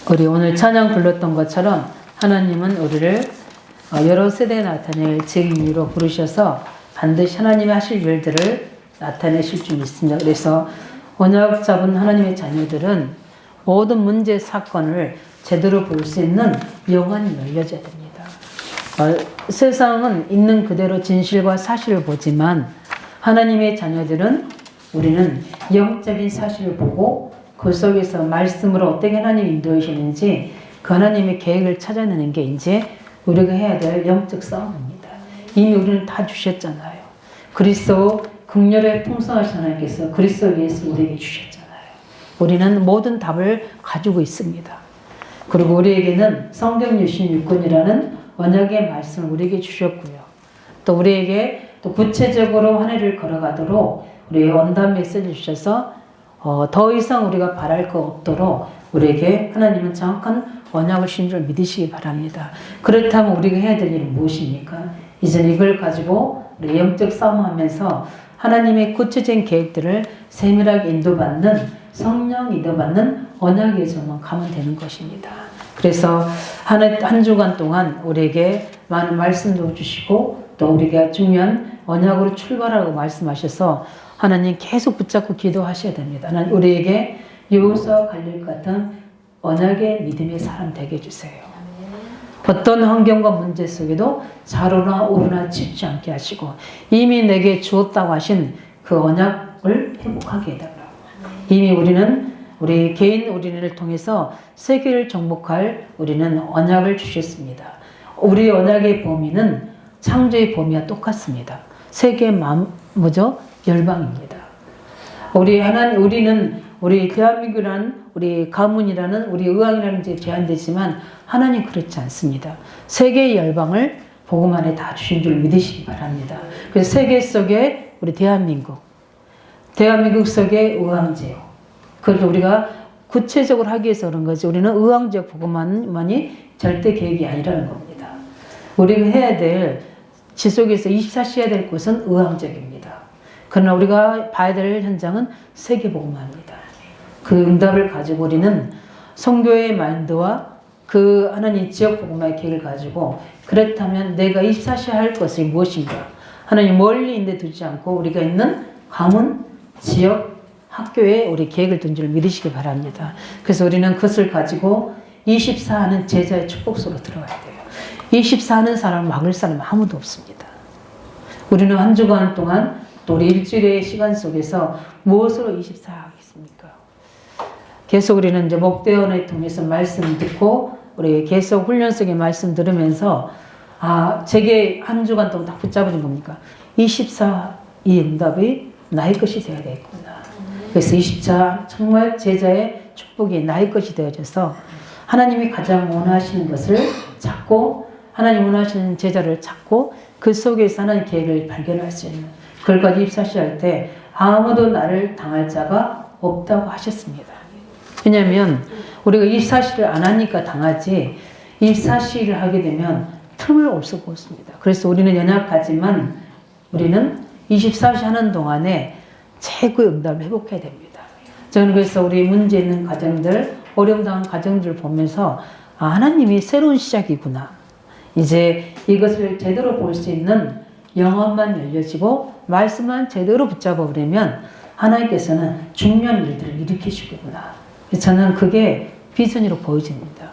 우리 오늘 찬양 불렀던 것처럼 하나님은 우리를 여러 세대에 나타낼 증인으로 부르셔서 반드시 하나님이 하실 일들을 나타내실 줄 믿습니다. 그래서 언약 잡은 하나님의 자녀들은 모든 문제 사건을 제대로 볼 수 있는 영안이 열려져야 됩니다. 세상은 있는 그대로 진실과 사실을 보지만 하나님의 자녀들은 우리는 영적인 사실을 보고 그 속에서 말씀으로 어떻게 하나님이 인도하시는지 그 하나님의 계획을 찾아내는 게 이제 우리가 해야 될 영적 싸움입니다. 이미 우리는 다 주셨잖아요. 그리스도 긍휼에 풍성하신 하나님께서 그리스도 예수 우리에게 주셨잖아요. 우리는 모든 답을 가지고 있습니다. 그리고 우리에게는 성경 유신 육군이라는 언약의 말씀을 우리에게 주셨고요. 또 우리에게 또 구체적으로 한 해를 걸어가도록 우리에게 원단 메시지를 주셔서 더 이상 우리가 바랄 것 없도록 우리에게 하나님은 정확한 언약을 주신 줄 믿으시기 바랍니다. 그렇다면 우리가 해야 될 일은 무엇입니까? 이제 이걸 가지고 우리 영적 싸움하면서 하나님의 구체적인 계획들을 세밀하게 인도받는 성령 인도받는 언약의 전만 가면 되는 것입니다. 그래서 한 주간 동안 우리에게 많은 말씀도 주시고 또 우리가 중요한 언약으로 출발하라고 말씀하셔서 하나님 계속 붙잡고 기도하셔야 됩니다. 하나님 우리에게 여호수아 갈렙 같은 언약의 믿음의 사람 되게 해주세요. 어떤 환경과 문제 속에도 좌로나 우로나 치지 않게 하시고 이미 내게 주었다고 하신 그 언약을 회복하게 해달라고. 이미 우리 개인 우리를 통해서 세계를 정복할 우리는 언약을 주셨습니다. 우리 언약의 범위는 창조의 범위와 똑같습니다. 세계의 뭐죠? 열방입니다. 우리는 우리 대한민국이라는 우리 가문이라는 우리 의왕이라는 데 제한되지만 하나님 그렇지 않습니다. 세계의 열방을 복음 안에 다 주신 줄 믿으시기 바랍니다. 그래서 세계 속에 우리 대한민국 속에 의왕제요. 그래서 우리가 구체적으로 하기 위해서 그런 거지. 우리는 의왕적 복음만이 절대 계획이 아니라는 겁니다. 우리가 해야 될 지속에서 24시 해야 될 곳은 의왕적입니다. 그러나 우리가 봐야 될 현장은 세계복음화입니다. 그 응답을 가지고 우리는 선교의 마인드와 그 하나님 지역복음화의 계획을 가지고 그렇다면 내가 24시 할 것이 무엇인가? 하나님 멀리 있는 데 두지 않고 우리가 있는 가문, 지역, 학교에 우리 계획을 둔 줄 믿으시기 바랍니다. 그래서 우리는 그것을 가지고 24하는 제자의 축복 속으로 들어가야 돼요. 24하는 사람을 막을 사람은 아무도 없습니다. 우리는 한 주간 동안 또 우리 일주일의 시간 속에서 무엇으로 24 하겠습니까? 계속 우리는 이제 목대원을 통해서 말씀 듣고 우리 계속 훈련 속의 말씀 들으면서 제게 한 주간 동안 다 붙잡아진 겁니까? 24 이 응답이 나의 것이 되어야 되겠구나. 그래서 24 정말 제자의 축복이 나의 것이 되어져서 하나님이 가장 원하시는 것을 찾고 하나님 원하시는 제자를 찾고 그 속에서 하나님 계획을 발견할 수 있는 그걸까지 24시 할 때 아무도 나를 당할 자가 없다고 하셨습니다. 왜냐하면 우리가 24시를 안 하니까 당하지 24시를 하게 되면 틈을 올 수가 없습니다. 그래서 우리는 연약하지만 우리는 24시 하는 동안에 최고의 응답을 회복해야 됩니다. 저는 그래서 우리 문제 있는 가정들, 어려움 당한 가정들을 보면서 하나님이 새로운 시작이구나. 이제 이것을 제대로 볼 수 있는 영혼만 열려지고 말씀만 제대로 붙잡아 버리면 하나님께서는 중요한 일들을 일으키시구나. 저는 그게 비전으로 보여집니다.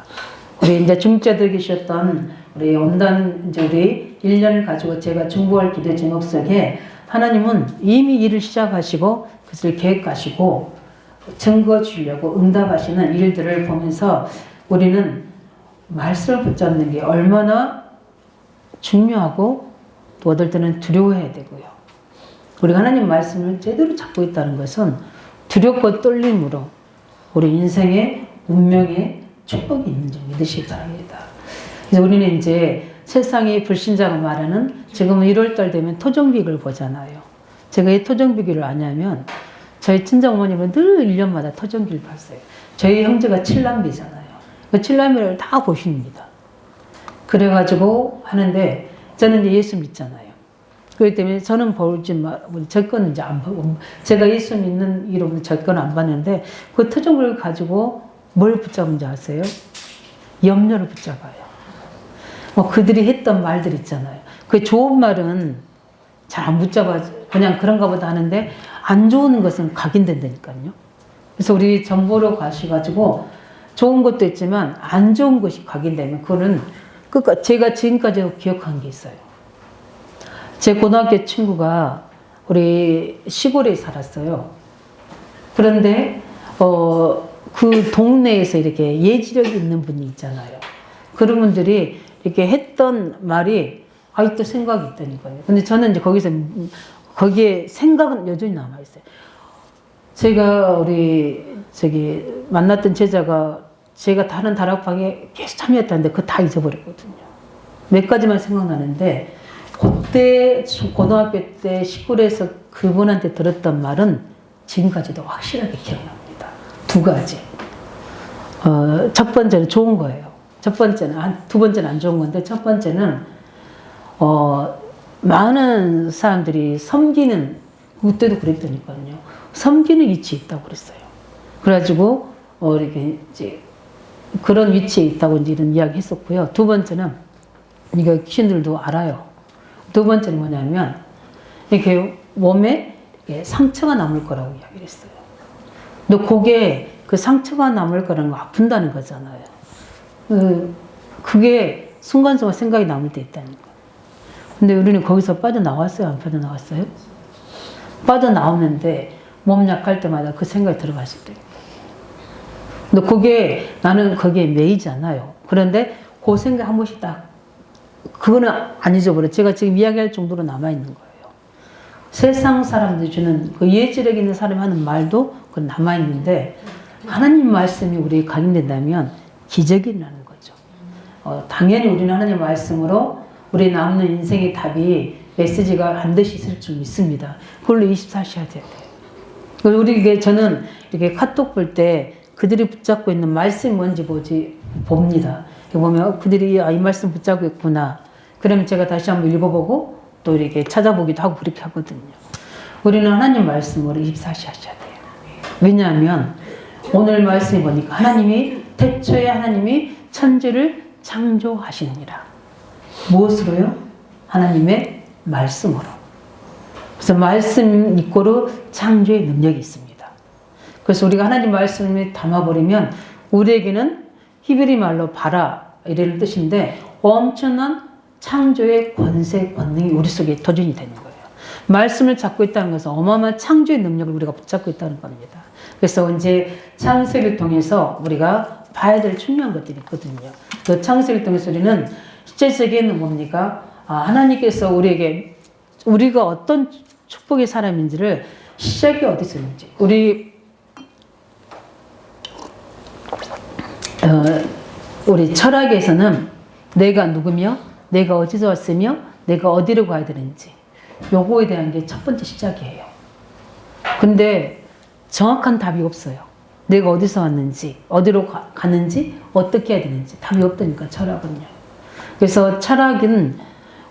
우리 이제 중자들 계셨던 우리 원단 이제 우리 1년을 가지고 제가 중보할 기도 제목 속에 하나님은 이미 일을 시작하시고 그것을 계획하시고 증거 주려고 응답하시는 일들을 보면서 우리는 말씀을 붙잡는 게 얼마나 중요하고 또 어떨 때는 두려워해야 되고요. 우리가 하나님 말씀을 제대로 잡고 있다는 것은 두렵고 떨림으로 우리 인생의 운명의 축복이 있는지 믿으시기 바랍니다. 그래서 우리는 이제 세상의 불신자가 말하는 지금은 1월달 되면 토종비기를 보잖아요. 제가 이 토종비기를 아냐면 저희 친정어머님은 늘 1년마다 토종비를 봤어요. 저희 형제가 7남매잖아요. 그 7남매를 다 보십니다. 그래가지고 하는데 저는 이제 예수 믿잖아요. 그렇기 때문에 저는 보지 제 거는 이제 안 보고 제가 예수 믿는 이름으로 제 거는 안 봤는데 그 토종을 가지고 뭘 붙잡은지 아세요? 염려를 붙잡아요. 그들이 했던 말들 있잖아요. 그 좋은 말은 잘 안 붙잡아, 그냥 그런가 보다 하는데, 안 좋은 것은 각인된다니까요. 그래서 우리 점 보러 가셔가지고, 좋은 것도 있지만, 안 좋은 것이 각인되면, 그거는, 제가 지금까지 기억한 게 있어요. 제 고등학교 친구가 우리 시골에 살았어요. 그런데, 그 동네에서 이렇게 예지력이 있는 분이 있잖아요. 그런 분들이 이렇게 했던 말이 아직도 생각이 있다니까요. 근데 저는 이제 거기에 생각은 여전히 남아있어요. 제가 만났던 제자가 제가 다른 다락방에 계속 참여했다는데 그거 다 잊어버렸거든요. 몇 가지만 생각나는데, 그때 고등학교 때 시골에서 그분한테 들었던 말은 지금까지도 확실하게 기억납니다. 두 가지. 첫 번째는 좋은 거예요. 두 번째는 안 좋은 건데, 첫 번째는, 많은 사람들이 섬기는, 그때도 그랬다니까요. 섬기는 위치에 있다고 그랬어요. 그래가지고, 이렇게 이제 그런 위치에 있다고 이제 이런 이야기 했었고요. 두 번째는, 이거 귀신들도 알아요. 두 번째는 뭐냐면, 이렇게 몸에 이렇게 상처가 남을 거라고 이야기를 했어요. 근데 그 상처가 남을 거라는 거 아픈다는 거잖아요. 그게 순간순간 생각이 남을 때 있다니까. 근데 우리는 거기서 빠져나왔어요? 안 빠져나왔어요? 빠져나오는데 몸 약할 때마다 그 생각이 들어갔을 때. 근데 나는 거기에 매이지 않아요. 그런데 그 생각 한 번씩 그거는 안 잊어버려. 제가 지금 이야기할 정도로 남아있는 거예요. 세상 사람들이 주는 그 예지력 있는 사람이 하는 말도 그건 남아있는데, 하나님 말씀이 우리에 각인된다면 기적이 일어나는 거죠. 당연히 우리는 하나님 말씀으로 우리 남는 인생의 답이, 메시지가 반드시 있을 줄 믿습니다. 그걸로 24시 해야 돼요. 저는 이렇게 카톡 볼 때 그들이 붙잡고 있는 말씀이 뭔지 봅니다. 보면 그들이 이 말씀 붙잡고 있구나. 그러면 제가 다시 한번 읽어보고 또 이렇게 찾아보기도 하고 그렇게 하거든요. 우리는 하나님 말씀으로 24시 하셔야 돼요. 왜냐하면 오늘 말씀이 보니까 태초에 하나님이 천지를 창조하시느니라. 무엇으로요? 하나님의 말씀으로. 그래서 말씀 이꼬로 창조의 능력이 있습니다. 그래서 우리가 하나님 말씀을 담아버리면 우리에게는 히브리 말로 바라 이라는 뜻인데 엄청난 창조의 권세, 권능이 우리 속에 도전이 되는 거예요. 말씀을 잡고 있다는 것은 어마어마한 창조의 능력을 우리가 붙잡고 있다는 겁니다. 그래서 이제 창세기를 통해서 우리가 봐야 될 중요한 것들이 있거든요. 그 창세기를 통해서 우리는 실제 세계에는 뭡니까? 하나님께서 우리가 어떤 축복의 사람인지를 시작이 어디서 있는지. 우리 철학에서는 내가 누구며, 내가 어디서 왔으며, 내가 어디로 가야 되는지, 요거에 대한 게 첫 번째 시작이에요. 근데 정확한 답이 없어요. 내가 어디서 왔는지, 어디로 가는지, 어떻게 해야 되는지 답이 없다니까, 철학은요. 그래서 철학은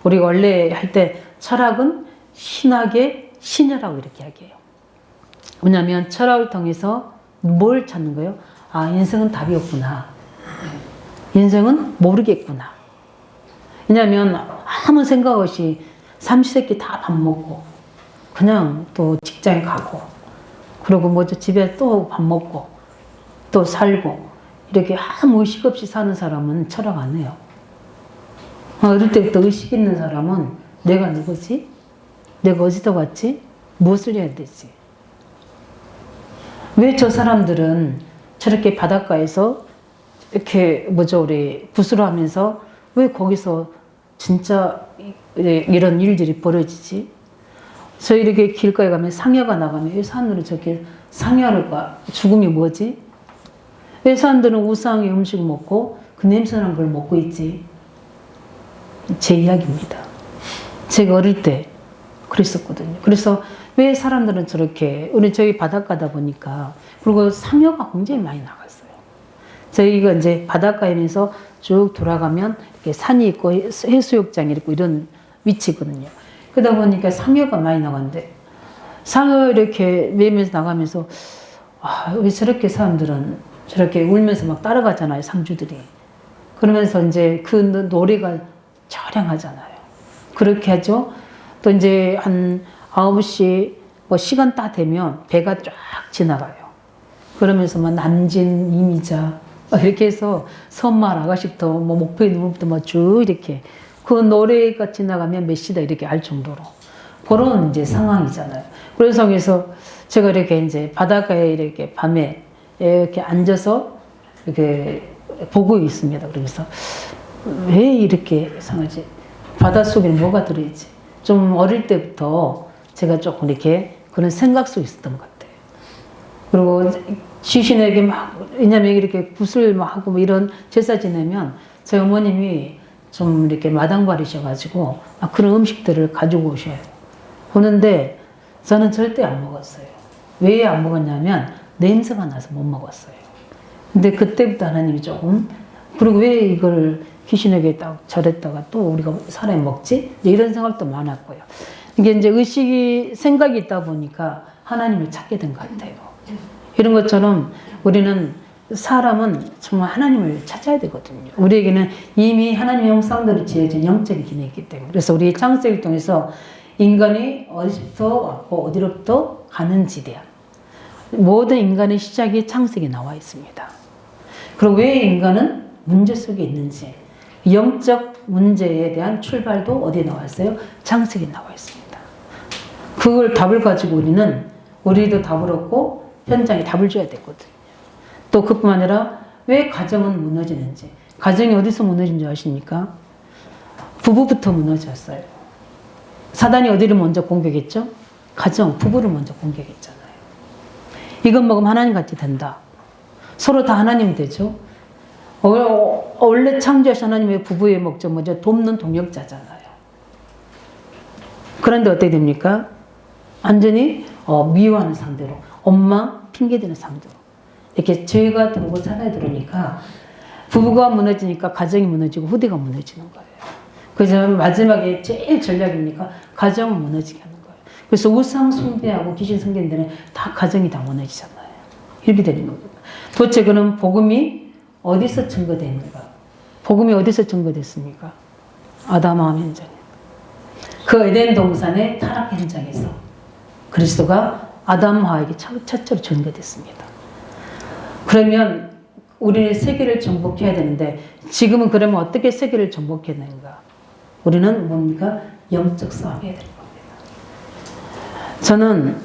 우리가 원래 할 때 철학은 신학의 신여라고 이렇게 이야기해요. 왜냐하면 철학을 통해서 뭘 찾는 거예요? 인생은 답이 없구나. 인생은 모르겠구나. 왜냐하면 아무 생각 없이 삼시세끼 다 밥 먹고 그냥 또 직장에 가고 그리고 집에 또 밥 먹고 또 살고 이렇게 아무 의식 없이 사는 사람은 철학 안 해요. 어릴 때부터 의식 있는 사람은 내가 누구지? 내가 어디서 왔지? 무엇을 해야 되지? 왜 저 사람들은 저렇게 바닷가에서 이렇게 우리 구슬을 하면서 왜 거기서 진짜 이런 일들이 벌어지지? 저 이렇게 길가에 가면 상여가 나가면 왜 사람들은 저렇게 상여가 죽음이 뭐지? 왜 사람들은 우상의 음식을 먹고 그 냄새나는 걸 먹고 있지? 제 이야기입니다. 제가 어릴 때 그랬었거든요. 그래서 왜 사람들은 저렇게, 저희 바닷가다 보니까, 그리고 상여가 굉장히 많이 나갔어요. 저희가 이제 바닷가에서 쭉 돌아가면 이렇게 산이 있고 해수욕장이 있고 이런 위치거든요. 그러다 보니까 상여가 많이 나갔는데, 상여 이렇게 매면서 나가면서, 왜 저렇게 사람들은 저렇게 울면서 막 따라가잖아요, 상주들이. 그러면서 이제 그 노래가 처량하잖아요. 그렇게 하죠. 또 이제 한 9시 뭐 시간 딱 되면 배가 쫙 지나가요. 그러면서 막 남진, 이미자 이렇게 해서 선마을 아가씨부터 뭐 목표의 눈물부터 막 쭉 이렇게 그 노래가 지나가면 몇 시다 이렇게 알 정도로 그런 이제 상황이잖아요. 그래서 여기서 제가 이렇게 이제 바닷가에 이렇게 밤에 이렇게 앉아서 이렇게 보고 있습니다. 그래서 왜 이렇게 상하지? 바닷속에 뭐가 들어있지? 좀 어릴 때부터 제가 조금 이렇게 그런 생각 속에 있었던 것 같아요. 그리고 시신에게 막, 왜냐면 이렇게 굿을 막 하고 뭐 이런 제사 지내면 저희 어머님이 좀 이렇게 마당발이셔가지고 막 그런 음식들을 가지고 오셔요. 오는데 저는 절대 안 먹었어요. 왜 안 먹었냐면 냄새가 나서 못 먹었어요. 근데 그때부터 하나님이 조금, 그리고 왜 이걸 귀신에게 딱 절했다가 또 우리가 사람이 먹지? 이런 생각도 많았고요. 이게 이제 의식이, 생각이 있다 보니까 하나님을 찾게 된 것 같아요. 이런 것처럼 우리는 사람은 정말 하나님을 찾아야 되거든요. 우리에게는 이미 하나님의 형상대로 지어진 영적인 기능이 있기 때문에. 그래서 우리 창세기를 통해서 인간이 어디서부터 왔고 어디로부터 가는지 대한 모든 인간의 시작이 창세기에 나와 있습니다. 그리고 왜 인간은 문제 속에 있는지, 영적 문제에 대한 출발도 어디에 나와 있어요? 창세기에 나와 있습니다. 그걸 답을 가지고 우리도 답을 얻고 현장에 답을 줘야 되거든요. 또 그뿐만 아니라 왜 가정은 무너지는지, 가정이 어디서 무너진 줄 아십니까? 부부부터 무너졌어요. 사단이 어디를 먼저 공격했죠? 가정, 부부를 먼저 공격했잖아요. 이것 먹으면 하나님 같이 된다. 서로 다 하나님 되죠. 원래 창조하신 하나님의 부부의 목적 뭐죠? 돕는 동역자잖아요. 그런데 어떻게 됩니까? 완전히 미워하는 상대로, 엄마 핑계대는 상대로 이렇게 죄가 들어오고 사단이 들어오니까 부부가 무너지니까 가정이 무너지고 후대가 무너지는 거예요. 그래서 마지막에 제일 전략이니까 가정을 무너지게 하는 거예요. 그래서 우상 숭배하고 귀신 섬기는 데는 다 가정이 다 무너지잖아요. 이렇게 되는 겁니다. 도대체 그럼 복음이 어디서 증거됐는가? 복음이 어디서 증거됐습니까? 아담하와 현장에. 그 에덴 동산의 타락 현장에서 그리스도가 아담하에게 첫째로 증거됐습니다. 그러면 우리는 세계를 정복해야 되는데 지금은 그러면 어떻게 세계를 정복해야 되는가? 우리는 뭡니까? 영적 싸움해야 되는 겁니다. 저는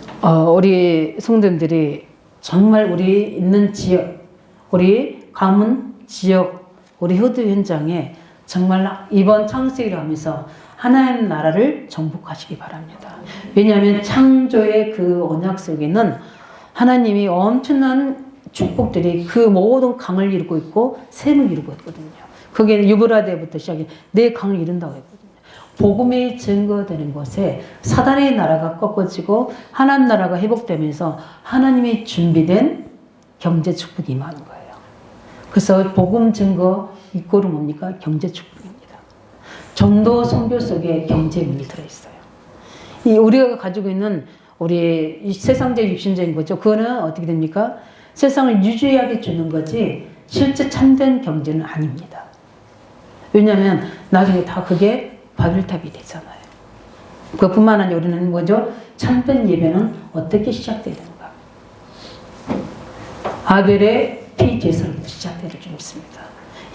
우리 성도님들이 정말 우리 있는 지역, 우리 가문 지역, 우리 효도 현장에 정말 이번 창세기를 하면서 하나님 나라를 정복하시기 바랍니다. 왜냐하면 창조의 그 언약 속에는 하나님이 엄청난 축복들이 그 모든 강을 이루고 있고 샘을 이루고 있거든요. 그게 유브라데부터 시작해 네 강을 이룬다고 했거든요. 복음이 증거되는 곳에 사단의 나라가 꺾어지고 하나님 나라가 회복되면서 하나님이 준비된 경제 축복이 임하는 거예요. 그래서 복음 증거 이꼴은 뭡니까? 경제 축복입니다. 전도 선교 속에 경제문이 들어있어요. 이 우리가 가지고 있는 우리 이 세상적 육신적인 거죠. 그거는 어떻게 됩니까? 세상을 유지하게 주는 거지 실제 참된 경제는 아닙니다. 왜냐하면 나중에 다 그게 바벨탑이 되잖아요. 그뿐만 아니라 우리는 뭐죠? 참된 예배는 어떻게 시작되는가? 아벨의 피 제사로부터 시작되는 줄 믿습니다.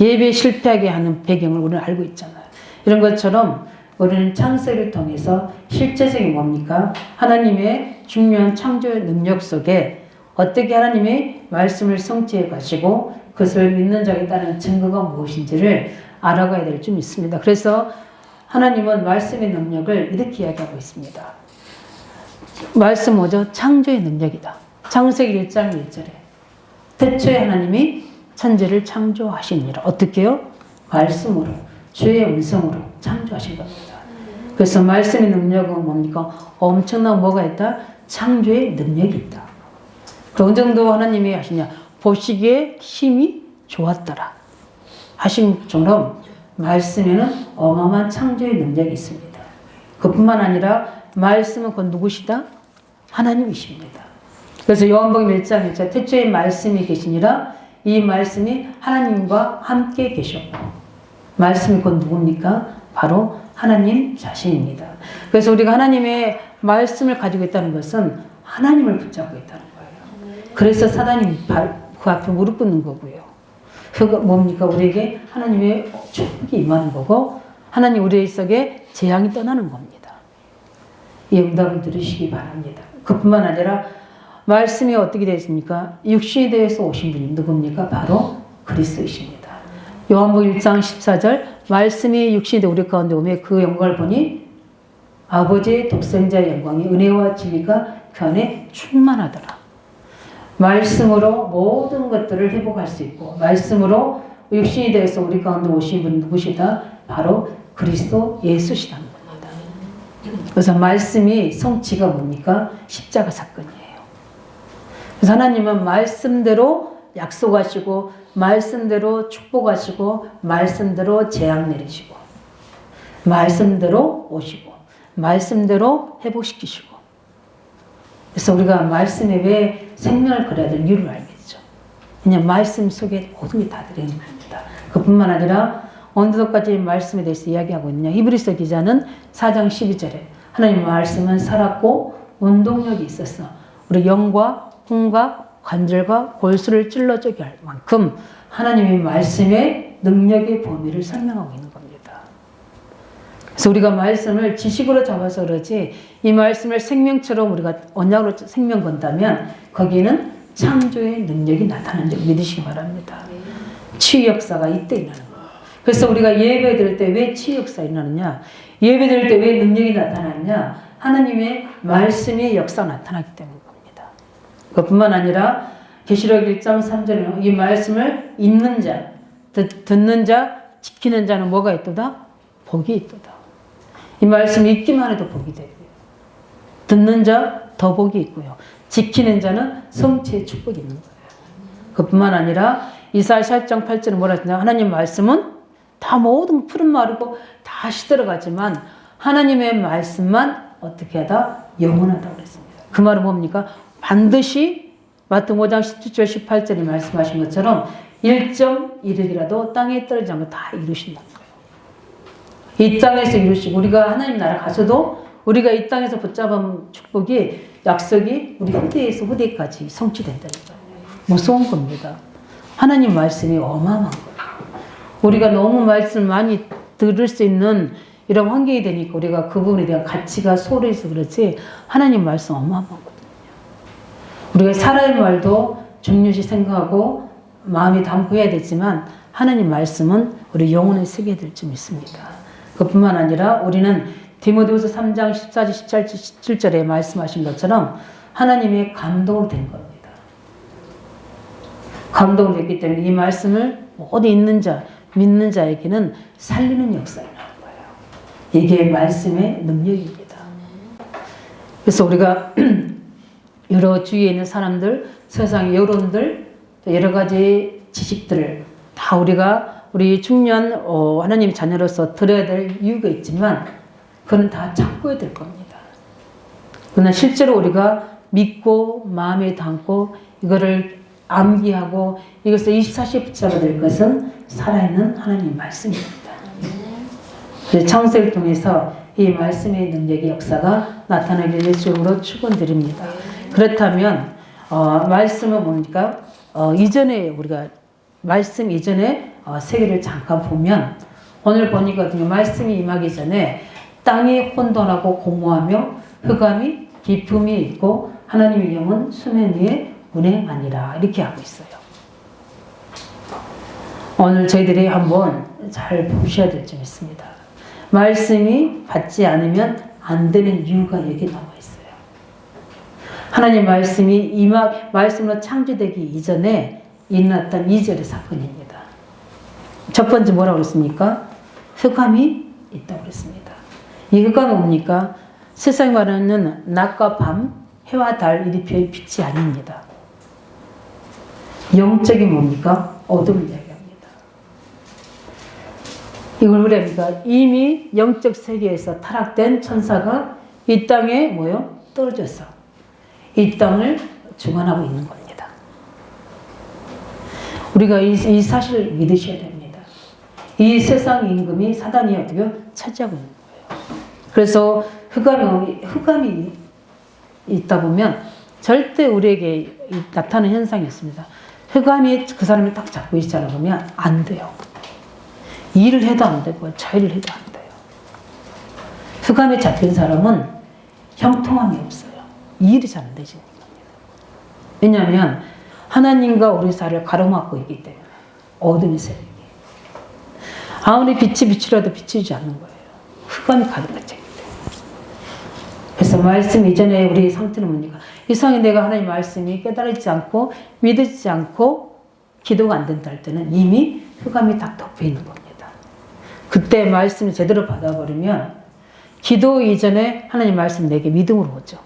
예배 실패하게 하는 배경을 우리는 알고 있잖아요. 이런 것처럼 우리는 창세기를 통해서 실제적인 뭡니까? 하나님의 중요한 창조의 능력 속에 어떻게 하나님의 말씀을 성취해 가시고 그것을 믿는 자에 따른 증거가 무엇인지를 알아가야 될 줄 믿습니다. 그래서 하나님은 말씀의 능력을 이렇게 이야기하고 있습니다. 말씀 뭐죠? 창조의 능력이다. 창세기 1장 1절에 태초에 하나님이 천지를 창조하시니라. 어떻게요? 말씀으로, 주의 음성으로 창조하신 겁니다. 그래서 말씀의 능력은 뭡니까? 엄청난 뭐가 있다? 창조의 능력이 있다. 그 어느 정도 하나님이 하시냐? 보시기에 힘이 좋았더라 하심처럼 말씀에는 어마어마한 창조의 능력이 있습니다. 그뿐만 아니라 말씀은 곧 누구시다? 하나님이십니다. 그래서 요한복음 1장 1절 태초에 말씀이 계시니라 이 말씀이 하나님과 함께 계셨고, 말씀이 곧 누굽니까? 바로 하나님 자신입니다. 그래서 우리가 하나님의 말씀을 가지고 있다는 것은 하나님을 붙잡고 있다는 거예요. 그래서 사단이 그 앞에 무릎 꿇는 거고요. 그거 뭡니까? 우리에게 하나님의 축복이 임하는 거고, 하나님 우리 속에 재앙이 떠나는 겁니다. 이 응답을 들으시기 바랍니다. 그뿐만 아니라 말씀이 어떻게 되었습니까? 육신에 대해서 오신 분이 누굽니까? 바로 그리스도이십니다. 요한복음 1장 14절, 말씀이 육신에 대해 우리 가운데 오며 그 영광을 보니 아버지의 독생자의 영광이 은혜와 진리가 그 안에 충만하더라. 말씀으로 모든 것들을 회복할 수 있고, 말씀으로 육신이 되어서 우리 가운데 오신 분이 누구시다? 바로 그리스도 예수시라는 겁니다. 그래서 말씀이 성취가 뭡니까? 십자가 사건이에요. 그래서 하나님은 말씀대로 약속하시고, 말씀대로 축복하시고, 말씀대로 재앙 내리시고, 말씀대로 오시고, 말씀대로 회복시키시고. 그래서 우리가 말씀에 왜 생명을 걸어야 될 이유를 알겠죠. 그냥 말씀 속에 모든 게 다 들어있는 겁니다. 그뿐만 아니라 언제까지 말씀에 대해서 이야기하고 있느냐. 히브리서 기자는 4장 12절에 하나님 말씀은 살았고 운동력이 있어서 우리 영과 혼과 관절과 골수를 찔러주게 할 만큼 하나님의 말씀의 능력의 범위를 설명하고 있는 겁니다. 그래서 우리가 말씀을 지식으로 잡아서 그러지, 이 말씀을 생명처럼 우리가 언약으로 생명 건다면 거기에는 창조의 능력이 나타나는 줄 믿으시기 바랍니다. 치유 역사가 이때 일어나는 거예요. 그래서 우리가 예배 드릴 때 왜 치유 역사가 일어나느냐, 예배 드릴 때 왜 능력이 나타나느냐, 하나님의 말씀의 역사가 나타나기 때문입니다. 그뿐만 아니라 계시록 1장 3절에 이 말씀을 읽는 자, 듣는 자, 지키는 자는 뭐가 있도다? 복이 있도다. 이 말씀 읽기만 해도 복이 되고요. 듣는 자 더 복이 있고요. 지키는 자는 성취의 축복이 있는 거예요. 그뿐만 아니라 이사야 4장 8절에 뭐라 했냐? 하나님 말씀은 다 모든 푸른 마르고 다 시들어가지만 하나님의 말씀만 어떻게 하다? 영원하다고 그랬습니다. 그 말은 뭡니까? 반드시 마태복음 5장 17절 18절에 말씀하신 것처럼 1.1획이라도 땅에 떨어지지 않고 다 이루신다는 거예요. 이 땅에서 이루시고, 우리가 하나님 나라 가서도 우리가 이 땅에서 붙잡은 축복이, 약속이 우리 후대에서 후대까지 성취된다는 거예요. 무서운 겁니다. 하나님 말씀이 어마어마한 거예요. 우리가 너무 말씀을 많이 들을 수 있는 이런 환경이 되니까 우리가 그 부분에 대한 가치가 소홀해서 그렇지, 하나님 말씀 어마어마하거든요. 우리가 사람의 말도 중요시 생각하고 마음에 담고 해야 되지만 하나님 말씀은 우리 영혼에 새겨야 될 줄 믿습니다. 그뿐만 아니라 우리는 디모데후서 3장 14절 17절에 말씀하신 것처럼 하나님의 감동을 된 겁니다. 감동을 됐기 때문에 이 말씀을 어디 있는 자, 믿는 자에게는 살리는 역사가 나는 거예요. 이게 말씀의 능력입니다. 그래서 우리가 여러 주위에 있는 사람들, 세상의 여론들, 여러 가지 지식들을 다 우리가 우리 중년 하나님 자녀로서 들어야 될 이유가 있지만 그건 다 참고야 될 겁니다. 그러나 실제로 우리가 믿고 마음에 담고 이거를 암기하고 이것을 24시에 붙잡아야 될 것은 살아있는 하나님 말씀입니다. 창세를 통해서 이 말씀의 능력의 역사가 나타나길 예수님으로 축원드립니다. 그렇다면 말씀은 뭡니까? 이전에 우리가 말씀 이전에 세계를 잠깐 보면 오늘 보니거든요. 말씀이 임하기 전에 땅이 혼돈하고 공허하며 흑암이 깊음이 있고 하나님의 영은 수면 위에 운행하니라 이렇게 하고 있어요. 오늘 저희들이 한번 잘 보셔야 될 점 있습니다. 말씀이 받지 않으면 안 되는 이유가 여기 나와 있어요. 하나님 말씀이 말씀으로 창조되기 이전에 일어났던 2절의 사건입니다. 첫 번째 뭐라고 그랬습니까? 흑암이 있다고 그랬습니다. 이 흑암은 뭡니까? 세상에 말하는 낮과 밤, 해와 달, 이리표의 빛이 아닙니다. 영적인 뭡니까? 어둠을 이야기합니다. 이걸 그러니까 이미 영적 세계에서 타락된 천사가 이 땅에 뭐요? 떨어져서 이 땅을 주관하고 있는 겁니다. 우리가 이 사실을 믿으셔야 됩니다. 이 세상 임금이 사단이 어떻게 차지하고 있는 거예요. 그래서 흑암이 있다 보면 절대 우리에게 나타나는 현상이었습니다. 흑암이 그 사람을 딱 잡고 있잖아 그러면 안 돼요. 일을 해도 안 되고 자의를 해도 안 돼요. 흑암에 잡힌 사람은 형통함이 없어요. 일이 잘 안 되시는 겁니다. 왜냐하면 하나님과 우리 사이를 가로막고 있기 때문에 어둠의 세력이 아무리 빛이 비추라도 비추지 않는 거예요. 흑암이 가득한 책이기 때문에. 그래서 말씀 이전에 우리 상태는 뭡니까? 이상히 내가 하나님 말씀이 깨달지 않고 믿지 않고 기도가 안 된다 할 때는 이미 흑암이 딱 덮여 있는 겁니다. 그때 말씀을 제대로 받아버리면 기도 이전에 하나님 말씀 내게 믿음으로 오죠.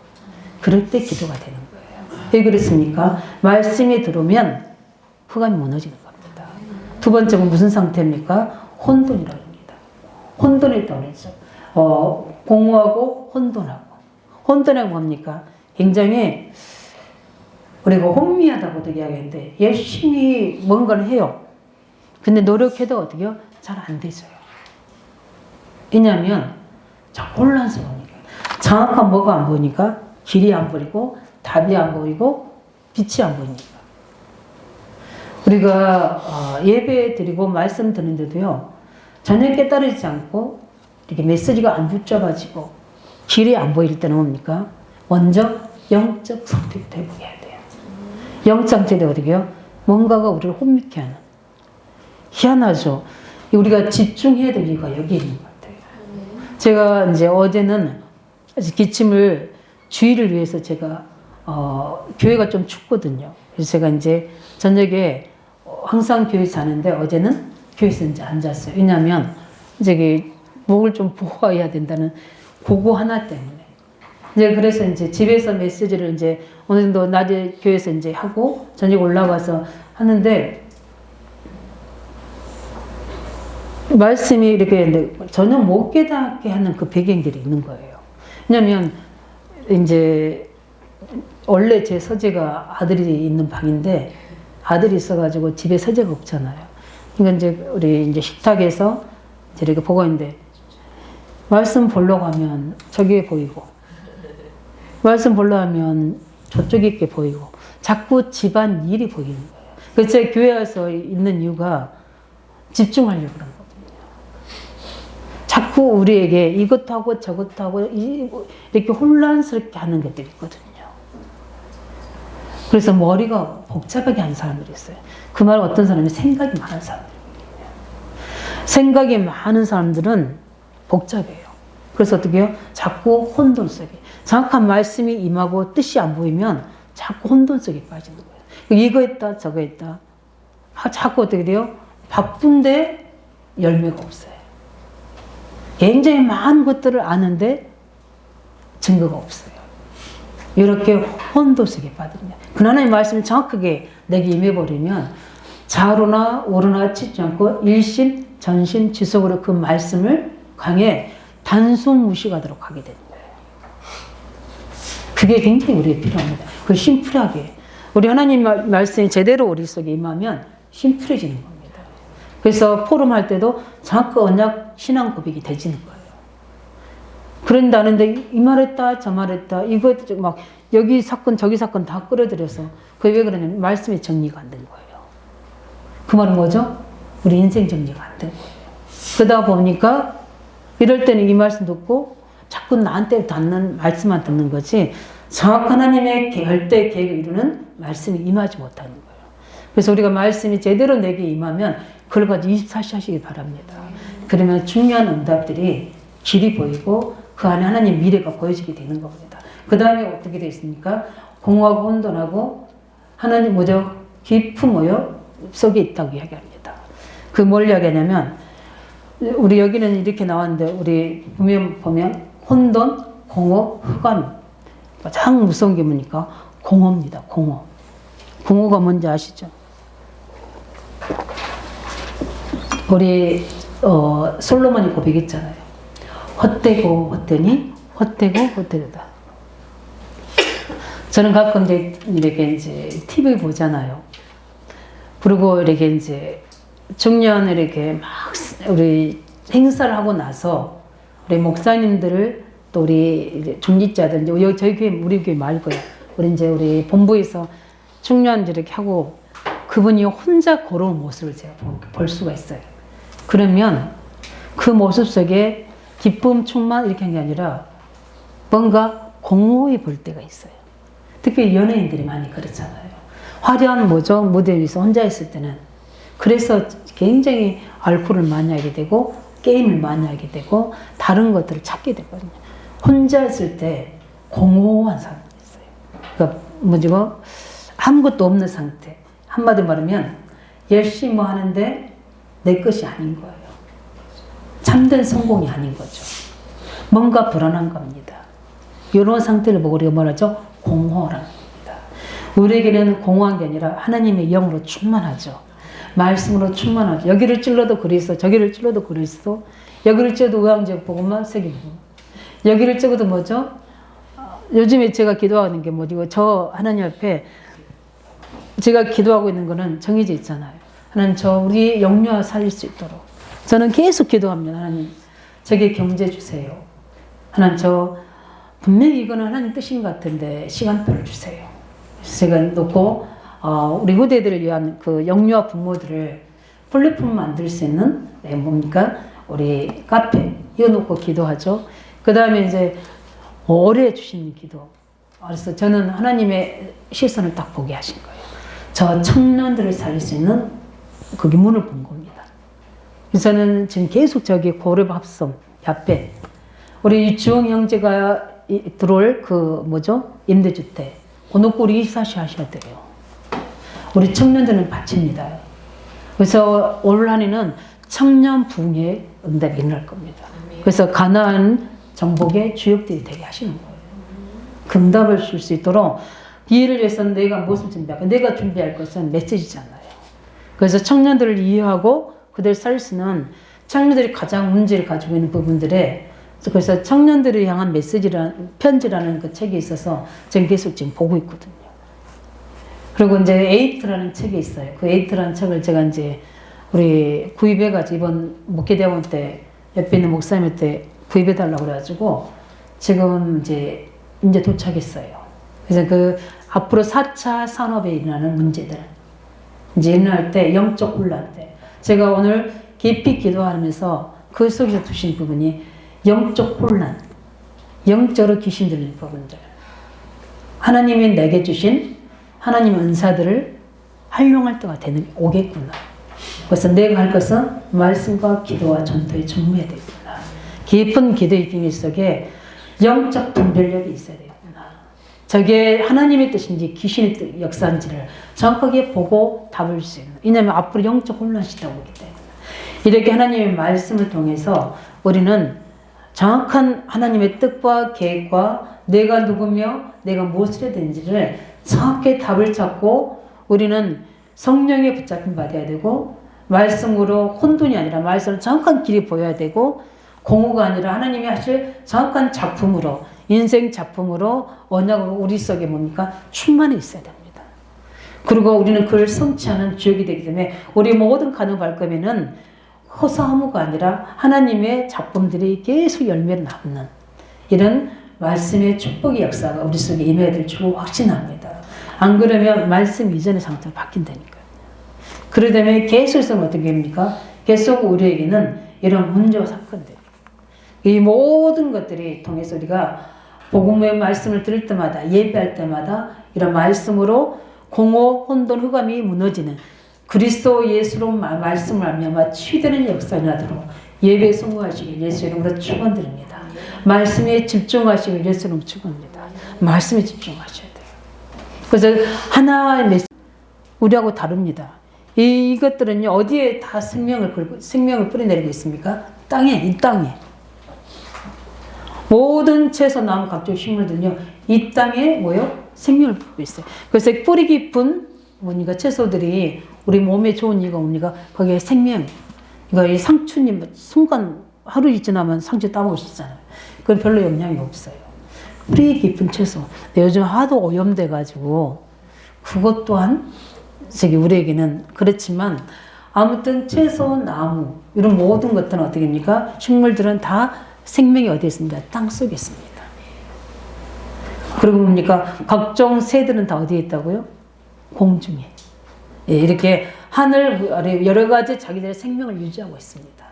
그럴 때 기도가 되는 거예요. 왜 그렇습니까? 말씀이 들어오면 흑암이 무너지는 겁니다. 두 번째는 무슨 상태입니까? 혼돈이라고 합니다. 혼돈에 떠오르죠. 공허하고 혼돈하고. 혼돈하고 뭡니까? 굉장히 우리가 혼미하다고도 이야기하는데 열심히 뭔가를 해요. 근데 노력해도 어떻게요? 잘 안 되죠. 왜냐하면 자꾸 혼란스러우니까. 정확한 뭐가 안 보이니까 길이 안 보이고 답이 안 보이고 빛이 안 보이니까. 우리가 예배 드리고 말씀 듣는데도요. 전혀 깨달지 않고 이렇게 메시지가 안 붙잡아지고 길이 안 보일 때는 뭡니까? 먼저 영적 상태부터 회복해야 돼요. 영적 상태도 어디게요? 뭔가가 우리를 혼미케 하는. 희한하죠. 우리가 집중해야 될 이유가 여기 있는 것 같아요. 제가 이제 어제는 기침을 주의를 위해서 제가 교회가 좀 춥거든요. 그래서 제가 이제 저녁에 항상 교회 자는데 어제는 교회에서 이제 앉았어요. 왜냐하면 이제 목을 좀 보호해야 된다는 그거 하나 때문에. 이제 그래서 이제 집에서 메시지를 이제 어느 정도 낮에 교회에서 이제 하고 저녁에 올라가서 하는데 말씀이 이렇게 전혀 못 깨닫게 하는 그 배경들이 있는 거예요. 왜냐면 이제 원래 제 서재가 아들이 있는 방인데 아들이 있어가지고 집에 서재가 없잖아요. 그러니까 이제 우리 이제 식탁에서 이제 이렇게 보고 있는데 말씀 보려고 하면 저기에 보이고 말씀 보려고 하면 저쪽에 있게 보이고 자꾸 집안 일이 보이는 거예요. 그래서 제가 교회에서 있는 이유가 집중하려고 그런 거거든요. 자꾸 우리에게 이것도 하고 저것도 하고 이렇게 혼란스럽게 하는 것들이 있거든요. 그래서 머리가 복잡하게 하는 사람들이 있어요. 그 말 어떤 사람이 생각이 많은 사람들이거든요. 생각이 많은 사람들은 복잡해요. 그래서 어떻게 해요? 자꾸 혼돈 속에. 정확한 말씀이 임하고 뜻이 안 보이면 자꾸 혼돈 속에 빠지는 거예요. 이거 했다 저거 했다. 자꾸 어떻게 돼요? 바쁜데 열매가 없어요. 굉장히 많은 것들을 아는데 증거가 없어요. 이렇게 혼돈 속에 빠집니다. 그 하나님의 말씀을 정확하게 내게 임해버리면 좌로나 우로나 치지 않고 일심 전심 지속으로 그 말씀을 강에 단순 무식하도록 하게 되는 거예요. 그게 굉장히 우리에게 필요합니다. 그 심플하게 우리 하나님 말씀이 제대로 우리 속에 임하면 심플해지는 겁니다. 그래서 포럼 할 때도 정확한 언약 신앙 고백이 되지는 거예요. 그런다는데 이 말했다 저 말했다 이거 막 여기 사건 저기 사건 다 끌어들여서 그게 왜 그러냐면 말씀이 정리가 안 된 거예요. 그 말은 뭐죠? 우리 인생 정리가 안 된 거예요. 그러다 보니까 이럴 때는 이 말씀 듣고 자꾸 나한테 닿는 말씀만 듣는 거지 정확한 하나님의 결대 계획을 이루는 말씀이 임하지 못하는 거예요. 그래서 우리가 말씀이 제대로 내게 임하면 그걸 가지고 24시 하시기 바랍니다. 그러면 중요한 응답들이 길이 보이고 그 안에 하나님의 미래가 보여지게 되는 겁니다. 그 다음에 어떻게 되어 있습니까? 공허하고 혼돈하고 하나님 뭐죠? 깊은 모여 속에 있다고 이야기합니다. 그 뭘 이야기하냐면 우리 여기는 이렇게 나왔는데 우리 보면 혼돈, 공허, 흑암 가장 무서운 게 뭡니까? 공허입니다. 공허. 공허가 뭔지 아시죠? 우리 솔로몬이 고백했잖아요. 헛되고 헛되니 헛되고 헛되다. 저는 가끔 이제 이렇게 이제 TV 보잖아요. 그리고 이렇게 이제 중년을 이렇게 막 우리 행사를 하고 나서 우리 목사님들을 또 우리 중직자들 이제 저희 교회 우리 교회 말고요. 우리 이제 우리 본부에서 중년 이렇게 하고 그분이 혼자 걸어온 모습을 제가 볼 수가 있어요. 그러면 그 모습 속에 기쁨 충만 이렇게 한 게 아니라 뭔가 공허해 볼 때가 있어요. 특히 연예인들이 많이 그렇잖아요. 화려한 무대 위에서 혼자 있을 때는 그래서 굉장히 알코올을 많이 하게 되고 게임을 많이 하게 되고 다른 것들을 찾게 되거든요. 혼자 있을 때 공허한 상태가 있어요. 그러니까 뭐죠? 아무것도 없는 상태. 한마디로 말하면 열심히 뭐 하는데 내 것이 아닌 거예요. 참된 성공이 아닌 거죠. 뭔가 불안한 겁니다. 이런 상태를 보고 우리가 뭐라죠? 공허라는 겁니다. 우리에게는 공허한 게 아니라 하나님의 영으로 충만하죠. 말씀으로 충만하죠. 여기를 찔러도 그리스도, 저기를 찔러도 그리스도, 여기를 찔러도 의왕적 복음만 세계복음. 여기를 찍어도 뭐죠? 요즘에 제가 기도하는 게 뭐죠? 저 하나님 앞에 제가 기도하고 있는 거는 정해져 있잖아요. 하나님 우리 영유아 살릴 수 있도록 저는 계속 기도합니다. 하나님 저게 경제 주세요. 하나님 분명히 이거는 하나님 뜻인 것 같은데 시간표를 주세요. 제가 놓고 우리 후대들을 위한 그 영유아 부모들을 플랫폼 만들 수 있는 뭡니까? 우리 카페 이거 놓고 기도하죠. 그 다음에 이제 오래 주시는 기도. 그래서 저는 하나님의 시선을 딱 보게 하신 거예요. 저 청년들을 살릴 수 있는 거기 문을 본 겁니다. 그래서 저는 지금 계속 저기 고렙 합성 앞에 우리 주영 형제가 들어올 임대주택 그놓고 우리 24시 하셔야 돼요. 우리 청년들은 바칩니다. 그래서 올 한해는 청년 부흥의 응답이 일어날 겁니다. 그래서 가나안 정복의 주역들이 되게 하시는 거예요. 그 응답을 줄 수 있도록 이해를 위해서는 내가 무엇을 준비할까? 내가 준비할 것은 메시지잖아요. 그래서 청년들을 이해하고 그들 살 수는 청년들이 가장 문제를 가지고 있는 부분들에 그래서 청년들을 향한 편지라는 그 책이 있어서 저는 계속 지금 보고 있거든요. 그리고 이제 에이트라는 책이 있어요. 그 에이트라는 책을 제가 이제 우리 구입해가지고 이번 목회대학원 때 옆에 있는 목사님한테 구입해달라고 그래가지고 지금 이제 도착했어요. 그래서 그 앞으로 4차 산업에 일어나는 문제들 이제 일어날 때 영적 혼란 때 제가 오늘 깊이 기도하면서 그 속에서 두신 부분이 영적 혼란, 영적으로 귀신 들리는 부분들 하나님이 내게 주신 하나님의 은사들을 활용할 때가 오겠구나. 그래서 내가 할 것은 말씀과 기도와 전도에 전무해야 되겠구나. 깊은 기도의 비밀 속에 영적 분별력이 있어야 되겠구나. 저게 하나님의 뜻인지 귀신의 역사인지를 정확하게 보고 답을 수 있는. 왜냐하면 앞으로 영적 혼란 시대가 오기 때문에. 이렇게 하나님의 말씀을 통해서 우리는 정확한 하나님의 뜻과 계획과 내가 누구며 내가 무엇을 해야 되는지를 정확하게 답을 찾고 우리는 성령에 붙잡힘 받아야 되고 말씀으로 혼돈이 아니라 말씀으로 정확한 길이 보여야 되고 공허가 아니라 하나님이 하실 정확한 작품으로 인생 작품으로 언약으로 우리 속에 뭡니까? 충만해 있어야 됩니다. 그리고 우리는 그걸 성취하는 주역이 되기 때문에 우리 모든 가정 발걸음에는 허사무가 아니라 하나님의 작품들이 계속 열매를 낳는 이런 말씀의 축복의 역사가 우리 속에 임해야 될 줄 확신합니다. 안 그러면 말씀 이전의 상태로 바뀐다니까요. 그러다면 계속 있으면 어떻게 됩니까? 계속 우리에게는 이런 문제와 사건들 이 모든 것들이 통해서 우리가 복음의 말씀을 들을 때마다 예배할 때마다 이런 말씀으로 공허, 혼돈, 흑암이 무너지는 그리스도 예수로 말씀을 하며 치유되는 역사가 나도록 예배에 성공하시길 예수 이름으로 축원드립니다. 말씀에 집중하시길 예수 이름으로 축원합니다. 말씀에 집중하셔야 돼요. 그래서 하나의 메시지 우리하고 다릅니다. 이것들은요 어디에 다 생명을 뿌려내리고 있습니까? 이 땅에 모든 채소 나무 각종 식물들은요 이 땅에 생명을 뿌리고 있어요. 그래서 뿌리 깊은 채소들이 우리 몸에 좋은 이유가 뭡니까? 거기에 생명. 이 상추님 순간 하루 지나면 상추 따먹을 수 있잖아요. 그건 별로 영향이 없어요. 뿌리 깊은 채소. 근데 요즘 하도 오염돼가지고 그것 또한 우리에게는 그렇지만 아무튼 채소, 나무 이런 모든 것들은 어떻게 됩니까? 식물들은 다 생명이 어디에 있습니다? 땅 속에 있습니다. 그리고 뭡니까? 각종 새들은 다 어디에 있다고요? 공중에. 예, 이렇게 하늘 아래 여러 가지 자기들의 생명을 유지하고 있습니다.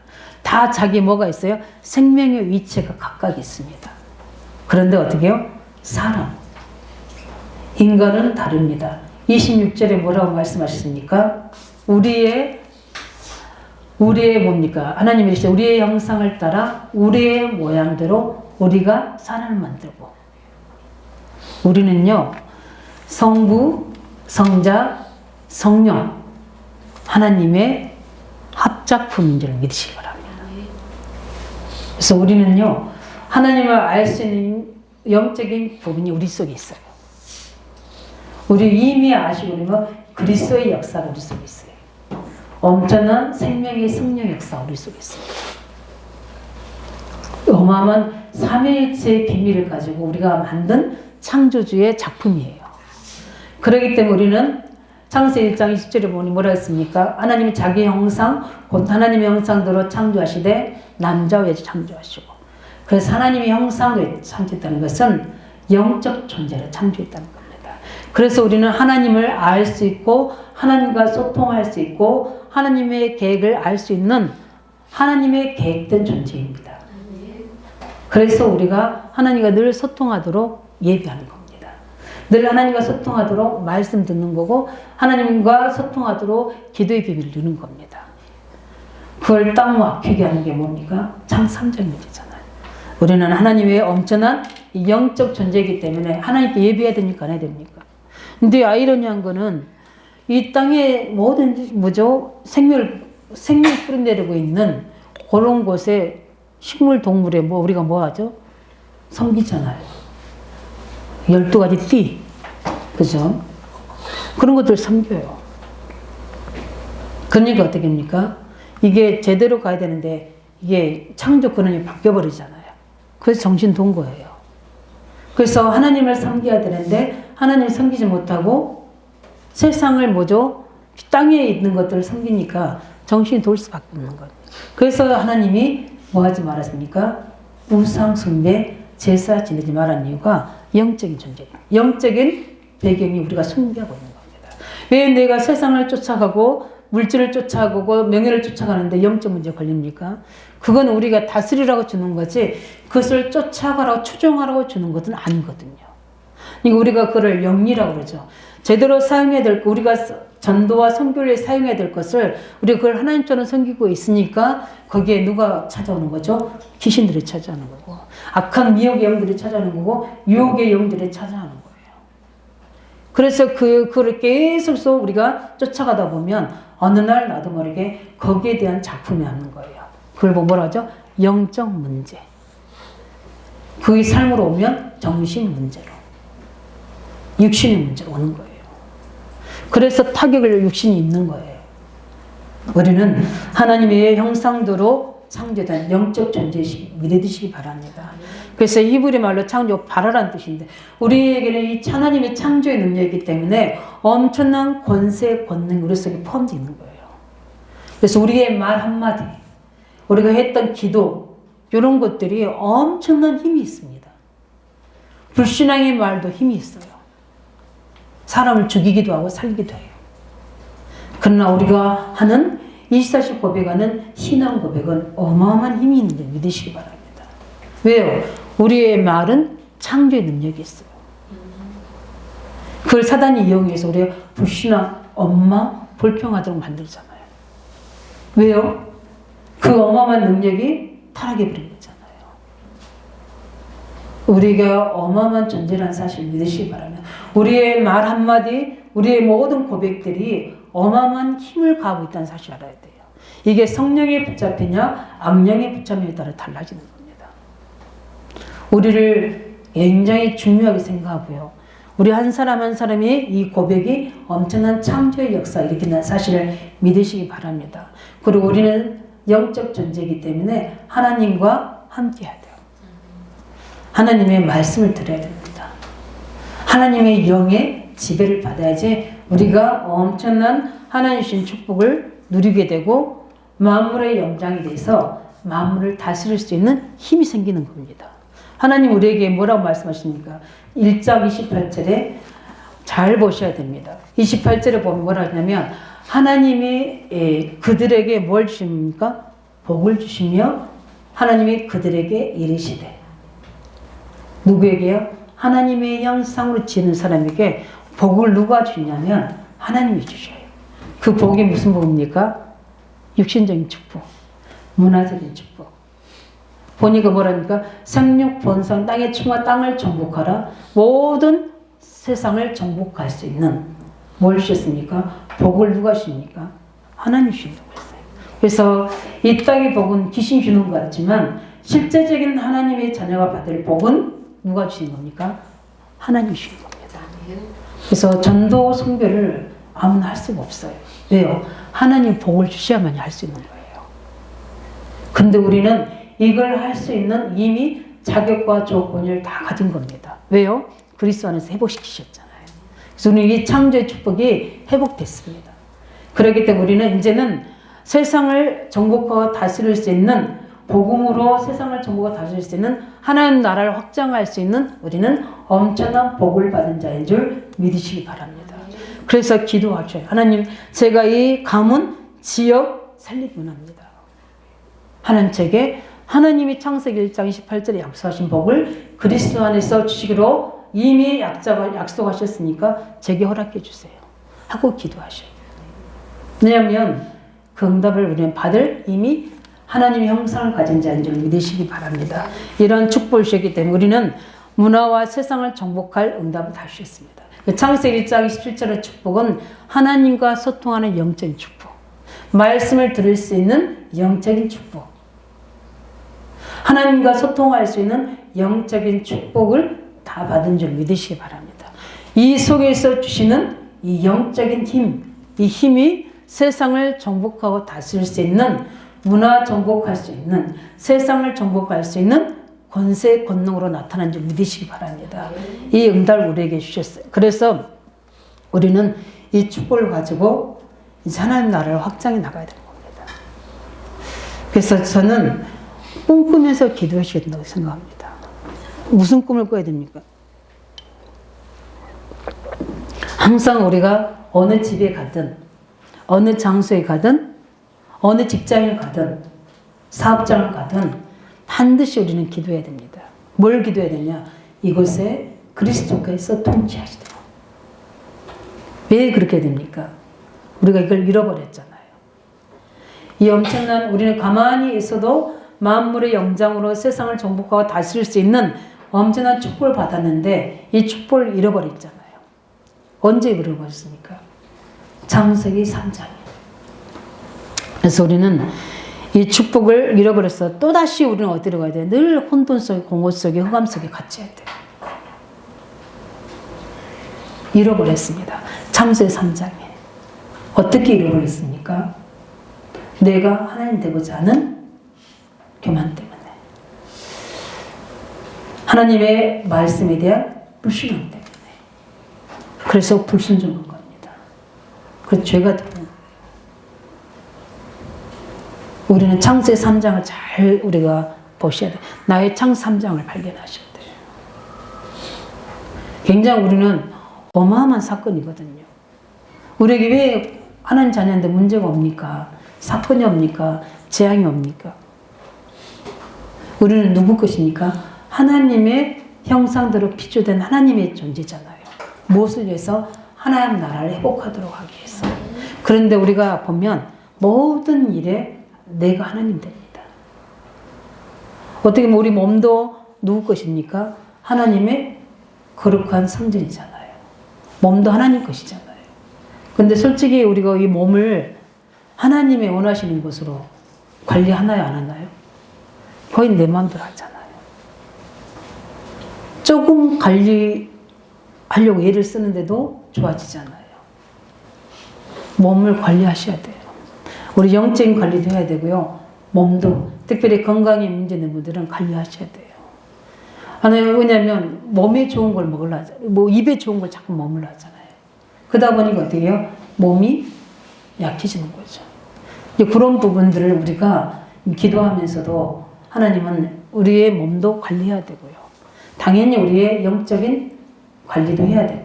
다 자기 뭐가 있어요? 생명의 위치가 각각 있습니다. 그런데 어떻게 해요? 사람, 인간은 다릅니다. 26절에 뭐라고 말씀하셨습니까? 우리의 뭡니까? 하나님이 이르시되 우리의 형상을 따라 우리의 모양대로 우리가 사람을 만들고, 우리는요 성부, 성자, 성령 하나님의 합작품인 줄 믿으시기 바랍니다. 그래서 우리는요 하나님을 알 수 있는 영적인 부분이 우리 속에 있어요. 우리 이미 아시고 있는 그리스도의 역사가 우리 속에 있어요. 엄청난 생명의 성령 역사 우리 속에 있습니다. 어마어마한 삼위일체의 비밀을 가지고 우리가 만든 창조주의 작품이에요. 그렇기 때문에 우리는 창세기 1장 20절에 보니 뭐라 했습니까? 하나님이 자기 형상 곧 하나님의 형상대로 창조하시되 남자와 여자 창조하시고, 그래서 하나님의 형상으로 창조했다는 것은 영적 존재로 창조했다는 겁니다. 그래서 우리는 하나님을 알 수 있고 하나님과 소통할 수 있고 하나님의 계획을 알 수 있는 하나님의 계획된 존재입니다. 그래서 우리가 하나님과 늘 소통하도록 예비하는 겁니다. 늘 하나님과 소통하도록 말씀 듣는 거고 하나님과 소통하도록 기도의 비밀을 누는 겁니다. 그걸 딱 막히게 하는 게 뭡니까? 장 3장이잖아요. 우리는 하나님의 엄청난 영적 존재이기 때문에 하나님께 예비해야 됩니까? 안 해야 됩니까? 근데 아이러니한 거는 이 땅에 모든 생명을 뿌리내리고 있는 그런 곳에 식물, 동물에 우리가 뭐 하죠? 섬기잖아요. 12가지 띠. 그죠? 그런 것들 섬겨요. 그러니까 어떻게 합니까? 이게 제대로 가야 되는데 이게 창조 근원이 바뀌어버리잖아요. 그래서 정신 돈 거예요. 그래서 하나님을 섬겨야 되는데 하나님을 섬기지 못하고 세상을 땅에 있는 것들을 섬기니까 정신이 돌 수밖에 없는 거예요. 그래서 하나님이 뭐 하지 말았습니까? 우상 숭배, 제사 지내지 말라는 이유가 영적인 존재, 영적인 배경이 우리가 숭배하고 있는 겁니다. 왜 내가 세상을 쫓아가고 물질을 쫓아가고 명예를 쫓아가는데 영적 문제 걸립니까? 그건 우리가 다스리라고 주는 거지 그것을 쫓아가라고 추종하라고 주는 것은 아니거든요. 그러니까 우리가 그걸 영리라고 그러죠. 제대로 사용해야 될 거, 우리가 전도와 선교를 사용해야 될 것을 우리가 그걸 하나님처럼 섬기고 있으니까 거기에 누가 찾아오는 거죠? 귀신들이 찾아오는 거고 악한 미혹의 영들이 찾아오는 거고 유혹의 영들이 찾아오는 거예요. 그래서 그걸 계속 우리가 쫓아가다 보면 어느 날 나도 모르게 거기에 대한 작품이 하는 거예요. 그걸 뭐라 하죠? 영적 문제. 그게 삶으로 오면 정신 문제로, 육신의 문제로 오는 거예요. 그래서 타격을 육신이 입는 거예요. 우리는 하나님의 형상대로 창조된 영적 존재이시기 믿으시기 바랍니다. 그래서 히브리 말로 창조 바라라는 뜻인데 우리에게는 이 하나님의 창조의 능력이기 때문에 엄청난 권세, 권능이 우리 속에 포함되어 있는 거예요. 그래서 우리의 말 한마디, 우리가 했던 기도 이런 것들이 엄청난 힘이 있습니다. 불신앙의 말도 힘이 있어요. 사람을 죽이기도 하고 살기도 해요. 그러나 우리가 하는 24시 고백하는 신앙 고백은 어마어마한 힘이 있는 줄 믿으시기 바랍니다. 왜요? 우리의 말은 창조의 능력이 있어요. 그걸 사단이 이용해서 우리가 불신앙, 엄마, 불평하도록 만들잖아요. 왜요? 그 어마어마한 능력이 타락해버린 거잖아요. 우리가 어마어마한 존재라는 사실을 믿으시기 바랍니다. 우리의 말 한마디, 우리의 모든 고백들이 어마어마한 힘을 가하고 있다는 사실을 알아야 돼요. 이게 성령에 붙잡히냐 악령에 붙잡히냐에 따라 달라지는 겁니다. 우리를 굉장히 중요하게 생각하고요. 우리 한 사람 한 사람이 이 고백이 엄청난 창조의 역사를 일으킨다는 사실을 믿으시기 바랍니다. 그리고 우리는 영적 존재이기 때문에 하나님과 함께 해야 돼요. 하나님의 말씀을 들어야 됩니다. 하나님의 영의 지배를 받아야지 우리가 엄청난 하나님 주신 축복을 누리게 되고 만물의 영장이 돼서 만물을 다스릴 수 있는 힘이 생기는 겁니다. 하나님 우리에게 뭐라고 말씀하십니까? 1장 28절에 잘 보셔야 됩니다. 28절에 보면 뭐라 하냐면 하나님이 그들에게 뭘 주십니까? 복을 주시며 하나님이 그들에게 이르시되 누구에게요? 하나님의 형상으로 지은 사람에게 복을 누가 주냐면 하나님이 주셔요. 그 복이 무슨 복입니까? 육신적인 축복, 문화적인 축복. 보니까 뭐라니까? 생육 본성 땅의 충만 땅을 정복하라. 모든 세상을 정복할 수 있는 뭘 주셨습니까? 복을 누가 주십니까? 하나님 주신다고 했어요. 그래서 이 땅의 복은 귀신 주는 것 같지만 실제적인 하나님의 자녀가 받을 복은 누가 주신 겁니까? 하나님 주신 겁니다. 그래서 전도 선교를 아무나 할 수가 없어요. 왜요? 하나님 복을 주셔야만 할 수 있는 거예요. 근데 우리는 이걸 할 수 있는 이미 자격과 조건을 다 가진 겁니다. 왜요? 그리스도 안에서 회복시키셨잖아요. 그래서 우리는 이 창조의 축복이 회복됐습니다. 그렇기 때문에 우리는 이제는 세상을 정복하고 다스릴 수 있는 복음으로 세상을 정복하고 다스릴 수 있는 하나님 나라를 확장할 수 있는 우리는 엄청난 복을 받은 자인 줄 믿으시기 바랍니다. 그래서 기도하셔요. 하나님, 제가 이 가문, 지역 살리기 원합니다. 하나님 제게 하나님이 창세기 1장 28절에 약속하신 복을 그리스도 안에서 주시기로 이미 약속하셨으니까 제게 허락해 주세요. 하고 기도하셔요. 왜냐하면 그 응답을 우리는 받을 이미 하나님의 형상을 가진 자인 줄 믿으시기 바랍니다. 이런 축복을 주셨기 때문에 우리는 문화와 세상을 정복할 응답을 다 주셨습니다. 창세기 1장 27절의 축복은 하나님과 소통하는 영적인 축복, 말씀을 들을 수 있는 영적인 축복, 하나님과 소통할 수 있는 영적인 축복을 다 받은 줄 믿으시기 바랍니다. 이 속에서 주시는 이 영적인 힘, 이 힘이 세상을 정복하고 다스릴 수 있는, 문화 정복할 수 있는, 세상을 정복할 수 있는 권세, 권능으로 나타난 줄 믿으시기 바랍니다. 이 응답을 우리에게 주셨어요. 그래서 우리는 이 축복을 가지고 이제 하나님 나라를 확장해 나가야 되는 겁니다. 그래서 저는 꿈꾸면서 기도하셔야 된다고 생각합니다. 무슨 꿈을 꿔야 됩니까? 항상 우리가 어느 집에 가든, 어느 장소에 가든, 어느 직장에 가든, 사업장을 가든 반드시 우리는 기도해야 됩니다. 뭘 기도해야 되냐? 이곳에 그리스도께서 통치하시도록. 왜 그렇게 됩니까? 우리가 이걸 잃어버렸잖아요. 이 엄청난, 우리는 가만히 있어도 만물의 영장으로 세상을 정복하고 다스릴 수 있는 엄청난 축복을 받았는데 이 축복을 잃어버렸잖아요. 언제 잃어버렸습니까? 창세기 3장. 그래서 우리는 이 축복을 잃어버려서 또다시 우리는 어디로 가야 돼요? 늘 혼돈 속에, 공허 속에, 흑암 속에 갇혀야 돼요. 잃어버렸습니다. 창세기 3장에. 어떻게 잃어버렸습니까? 내가 하나님 되고자 하는 교만 때문에. 하나님의 말씀에 대한 불신앙 때문에. 그래서 불순종한 겁니다. 그 죄가 되는 거예요. 우리는 창세 3장을 잘 우리가 보셔야 돼요. 나의 창 3장을 발견하셔야 돼요. 굉장히 우리는 어마어마한 사건이거든요. 우리에게 왜 하나님 자녀인데 문제가 옵니까? 사건이 옵니까? 재앙이 옵니까? 우리는 누구 것입니까? 하나님의 형상대로 피조된 하나님의 존재잖아요. 무엇을 위해서? 하나님 나라를 회복하도록 하기 위해서. 그런데 우리가 보면 모든 일에 내가 하나님 됩니다. 어떻게 보면 우리 몸도 누구 것입니까? 하나님의 거룩한 성전이잖아요. 몸도 하나님 것이잖아요. 근데 솔직히 우리가 이 몸을 하나님의 원하시는 것으로 관리하나요, 안 하나요? 거의 내 마음대로 하잖아요. 조금 관리하려고 애를 쓰는데도 좋아지잖아요. 몸을 관리하셔야 돼요. 우리 영적인 관리도 해야 되고요. 몸도, 특별히 건강에 문제있는 분들은 관리하셔야 돼요. 아니, 왜냐면 몸에 좋은 걸 먹으려 하잖아요. 뭐 입에 좋은 걸 자꾸 먹으려 하잖아요. 그러다 보니까 어떻게 해요? 몸이 약해지는 거죠. 이제 그런 부분들을 우리가 기도하면서도 하나님은 우리의 몸도 관리해야 되고요. 당연히 우리의 영적인 관리도 해야 되고요.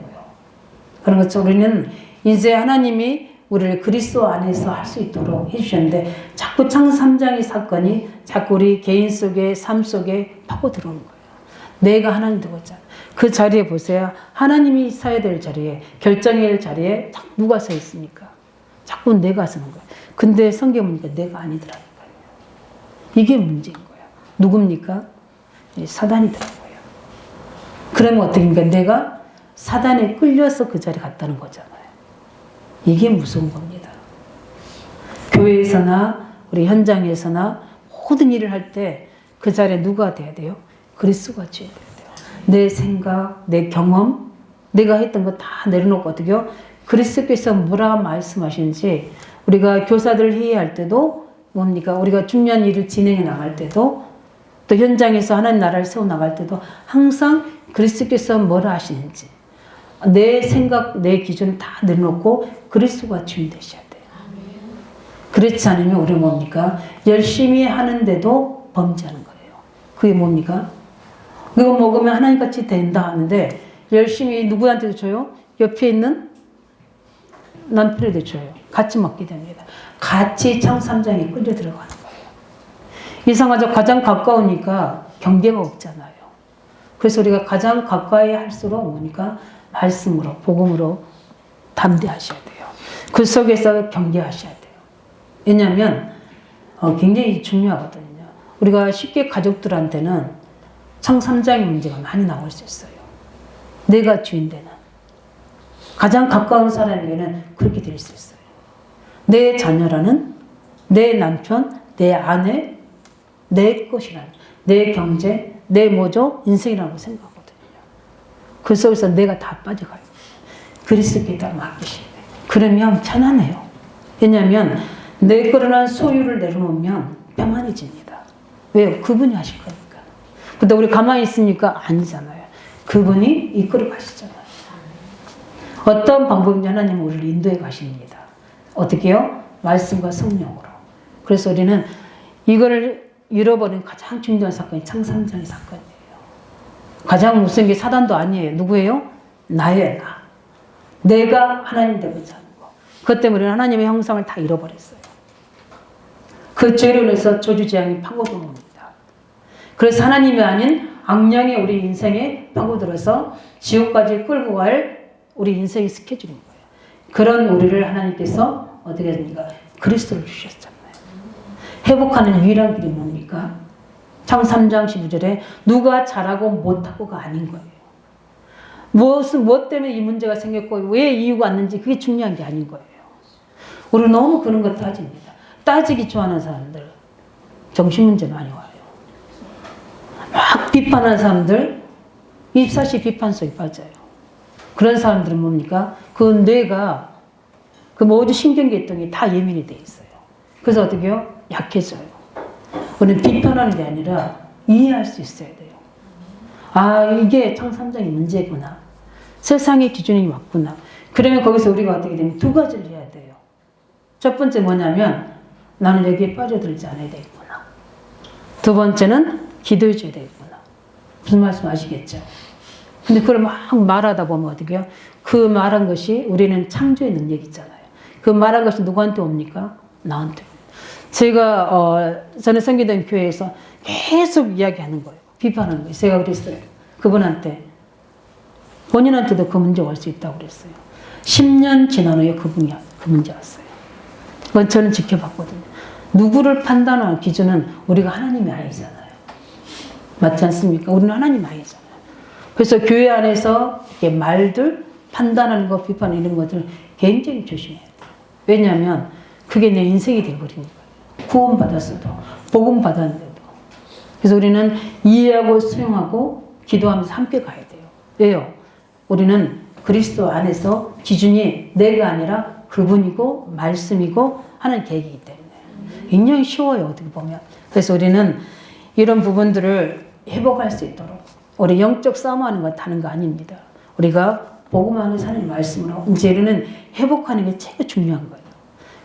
그런 것처럼 우리는 이제 하나님이 우리를 그리스도 안에서 할 수 있도록 해주셨는데 자꾸 창세 3장의 사건이 자꾸 우리 개인 속에 삶 속에 파고 들어오는 거예요. 내가 하나님 되고자 그 자리에 보세요. 하나님이 서야 될 자리에 결정해야 할 자리에 자꾸 누가 서 있습니까? 자꾸 내가 서는 거예요. 근데 성경 보니까 내가 아니더라고요. 이게 문제인 거예요. 누굽니까? 사단이더라고요. 그러면 어떻게입니까? 내가 사단에 끌려서 그 자리에 갔다는 거잖아요. 이게 무서운 겁니다. 교회에서나 우리 현장에서나 모든 일을 할 때 그 자리에 누가 돼야 돼요? 그리스도가 돼야 돼요. 내 생각, 내 경험, 내가 했던 거 다 내려놓고 어떻게 해요? 그리스도께서 뭐라 말씀하시는지 우리가 교사들 회의할 때도 뭡니까? 우리가 중요한 일을 진행해 나갈 때도 또 현장에서 하나님 나라를 세워 나갈 때도 항상 그리스도께서 뭐라 하시는지 내 생각, 내 기준 다 내려놓고 그리스도가 주인 되셔야 돼요. 그렇지 않으면 우리 뭡니까? 열심히 하는데도 범죄하는 거예요. 그게 뭡니까? 이거 먹으면 하나님같이 된다 하는데 열심히 누구한테도 줘요? 옆에 있는 남편에도 줘요. 같이 먹게 됩니다. 같이 창삼장에 끌려 들어가는 거예요. 이상하죠? 가장 가까우니까 경계가 없잖아요. 그래서 우리가 가장 가까이 할수록 뭡니까? 말씀으로, 복음으로 담대하셔야 돼요. 그 속에서 경계하셔야 돼요. 왜냐하면 굉장히 중요하거든요. 우리가 쉽게 가족들한테는 창삼장의 문제가 많이 나올 수 있어요. 내가 주인 되는. 가장 가까운 사람에게는 그렇게 될 수 있어요. 내 자녀라는, 내 남편, 내 아내, 내 것이라는, 내 경제, 내 뭐죠? 인생이라고 생각하거든요. 그 속에서 내가 다 빠져가요. 그리스도께다 맡기셔야 돼요. 그러면 편안해요. 왜냐하면 내 거라는 소유를 내려놓으면 평안해집니다. 왜요? 그분이 하실 거니까. 근데 우리 가만히 있으니까 아니잖아요. 그분이 이끌어 가시잖아요. 어떤 방법인지 하나님은 우리를 인도해 가십니다. 어떻게 해요? 말씀과 성령으로. 그래서 우리는 이거를 잃어버린 가장 중요한 사건이 창삼장의 사건이에요. 가장 무서운 게 사단도 아니에요. 누구예요? 나예요. 나. 내가 하나님 되고자 하는 거. 그것 때문에 우리는 하나님의 형상을 다 잃어버렸어요. 그 죄로 인해서 저주재앙이 파고듭니다. 그래서 하나님이 아닌 악령이 우리 인생에 파고들어서 지옥까지 끌고 갈 우리 인생의 스케줄인 거예요. 그런 우리를 하나님께서 어떻게 했습니까? 그리스도를 주셨잖아요. 회복하는 유일한 길이 뭡니까? 창세기 3장 15절에 누가 잘하고 못하고가 아닌 거예요. 무엇 때문에 이 문제가 생겼고 왜 이유가 왔는지 그게 중요한 게 아닌 거예요. 우리는 너무 그런 거 따집니다. 따지기 좋아하는 사람들 정신문제 많이 와요. 막 비판하는 사람들 24시 비판 속에 빠져요. 그런 사람들은 뭡니까? 그 뇌가 그 모든 신경계통이 다 예민이 돼 있어요. 그래서 어떻게 해요? 약해져요. 우리는 비판하는 게 아니라 이해할 수 있어야 돼요. 아, 이게 창삼장의 문제구나. 세상의 기준이 왔구나. 그러면 거기서 우리가 어떻게 되면 두 가지를 해야 돼요. 첫 번째 뭐냐면 나는 여기에 빠져들지 않아야 되겠구나. 두 번째는 기도해 줘야 되겠구나. 무슨 말씀 아시겠죠? 근데 그걸 막 말하다 보면 어떻게 해요? 그 말한 것이 우리는 창조의 능력이 있잖아요. 그 말한 것이 누구한테 옵니까? 나한테. 제가 전에 섬기던 교회에서 계속 이야기하는 거예요. 비판하는 거예요. 제가 그랬어요. 그분한테. 본인한테도 그 문제 올 수 있다고 그랬어요. 10년 지난 후에 그 문제 왔어요. 그건 저는 지켜봤거든요. 누구를 판단하는 기준은 우리가 하나님이 아니잖아요. 맞지 않습니까? 우리는 하나님 아니잖아요. 그래서 교회 안에서 말들, 판단하는 것, 비판 이런 것들 굉장히 조심해야 돼요. 왜냐하면 그게 내 인생이 되어버린 거예요. 구원받았어도, 복음 받았는데도. 그래서 우리는 이해하고 수용하고 기도하면서 함께 가야 돼요. 왜요? 우리는 그리스도 안에서 기준이 내가 아니라 그분이고 말씀이고 하는 계획이기 때문에 굉장히 쉬워요. 어떻게 보면. 그래서 우리는 이런 부분들을 회복할 수 있도록 우리 영적 싸움하는 거 다른 거 아닙니다. 우리가 복음 안에 사는 말씀을 하고 이제는 회복하는 게 제일 중요한 거예요.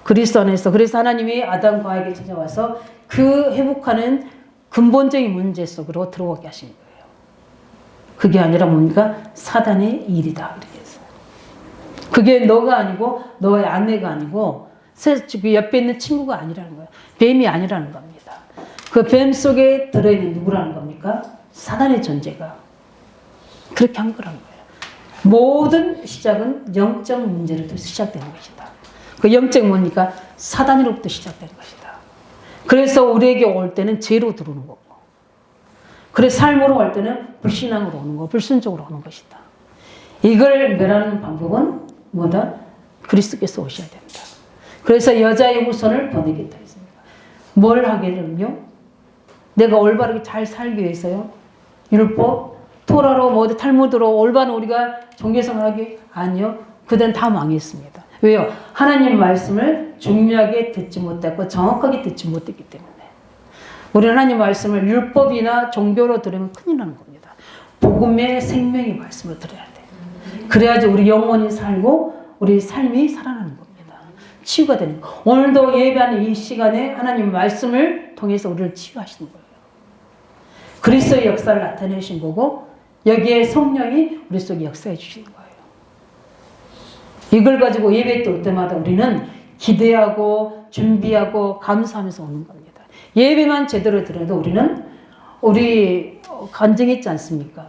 그리스도 안에서. 그래서 하나님이 아담과 하에게 찾아와서 그 회복하는 근본적인 문제 속으로 들어오게 하신 거예요. 그게 아니라 뭡니까? 사단의 일이다. 이렇게 해서. 그게 너가 아니고 너의 아내가 아니고 그 옆에 있는 친구가 아니라는 거예요. 뱀이 아니라는 겁니다. 그 뱀 속에 들어있는 누구라는 겁니까? 사단의 존재가 그렇게 한 거라는 거예요. 모든 시작은 영적 문제로부터 시작되는 것이다. 그 영적 뭡니까? 사단으로부터 시작되는 것이다. 그래서 우리에게 올 때는 죄로 들어오는 거고, 그래서 삶으로 올 때는 불신앙으로 오는 거, 불순종으로 오는 것이다. 이걸 멸하는 방법은 뭐다? 그리스도께서 오셔야 됩니다. 그래서 여자의 후손을 보내겠다 했습니다. 뭘 하게는요? 내가 올바르게 잘 살기 위해서요. 율법, 토라로 뭐 탈무드로 올바른 우리가 종교생활하기 아니요. 그들은 다 망했습니다. 왜요? 하나님 말씀을 중요하게 듣지 못했고 정확하게 듣지 못했기 때문에. 우리 하나님 말씀을 율법이나 종교로 들으면 큰일 나는 겁니다. 복음의 생명의 말씀을 들어야 돼요. 그래야지 우리 영혼이 살고 우리 삶이 살아나는 겁니다. 치유가 되는 거예요. 오늘도 예배하는 이 시간에 하나님 말씀을 통해서 우리를 치유하시는 거예요. 그리스도의 역사를 나타내신 거고 여기에 성령이 우리 속에 역사해 주시는 거예요. 이걸 가지고 예배 올 때마다 우리는 기대하고 준비하고 감사하면서 오는 겁니다. 예배만 제대로 들어도 우리 간증했지 않습니까?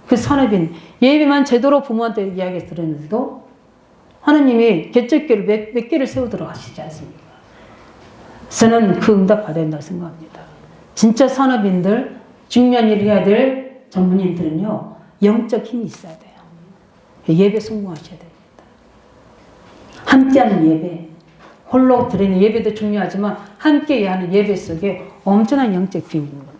그 산업인 예배만 제대로 부모한테 이야기 들었는데도 하나님이 개척교를 몇 개를 세우도록 하시지 않습니까? 저는 그 응답 받아야 된다고 생각합니다. 진짜 산업인들, 중요한 일을 해야 될 전문인들은요, 영적 힘이 있어야 돼요. 예배 성공하셔야 됩니다. 함께하는 예배, 홀로 드리는 예배도 중요하지만 함께 하는 예배 속에 엄청난 영적 비밀인 겁니다.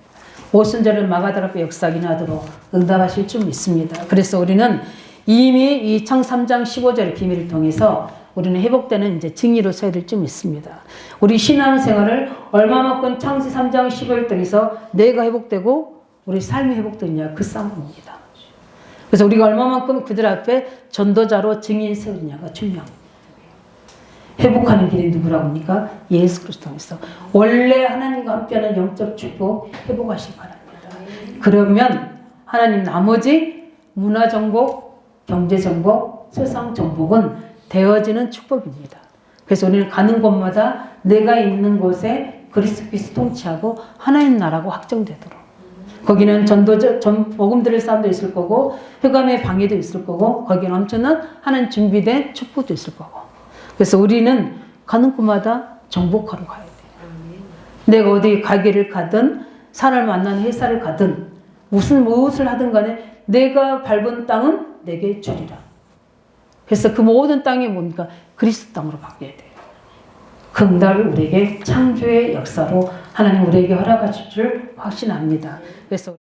오순절은 마가다락의 역사긴 하도록 응답하실 줄 믿습니다. 그래서 우리는 이미 이 창 3장 15절의 비밀을 통해서 우리는 회복되는 이제 증인으로 서야 될 줄 믿습니다. 우리 신앙생활을 얼마만큼 창세 3장 15절 통해서 내가 회복되고 우리 삶이 회복되느냐 그 싸움입니다. 그래서 우리가 얼마만큼 그들 앞에 전도자로 증인 세우느냐가 중요합니다. 회복하는 길이 누구라고 합니까? 예수 그리스도 통해서. 원래 하나님과 함께하는 영적 축복 회복하시기 바랍니다. 그러면 하나님 나머지 문화 정복, 경제 정복, 세상 정복은 되어지는 축복입니다. 그래서 우리는 가는 곳마다 내가 있는 곳에 그리스도께서 통치하고 하나님 나라가 확정되도록. 거기는 복음 들을 사람도 있을 거고 흑암의 방해도 있을 거고 거기는 엄청난 하나님 준비된 축복도 있을 거고. 그래서 우리는 가는 곳마다 정복하러 가야 돼요. 내가 어디 가게를 가든 사람을 만나는 회사를 가든 무엇을 하든 간에 내가 밟은 땅은 내게 주리라. 그래서 그 모든 땅이 뭡니까? 그리스도 땅으로 바뀌어야 돼요. 그 응답을 우리에게 창조의 역사로 하나님 우리에게 허락하실 줄 확신합니다. 그래서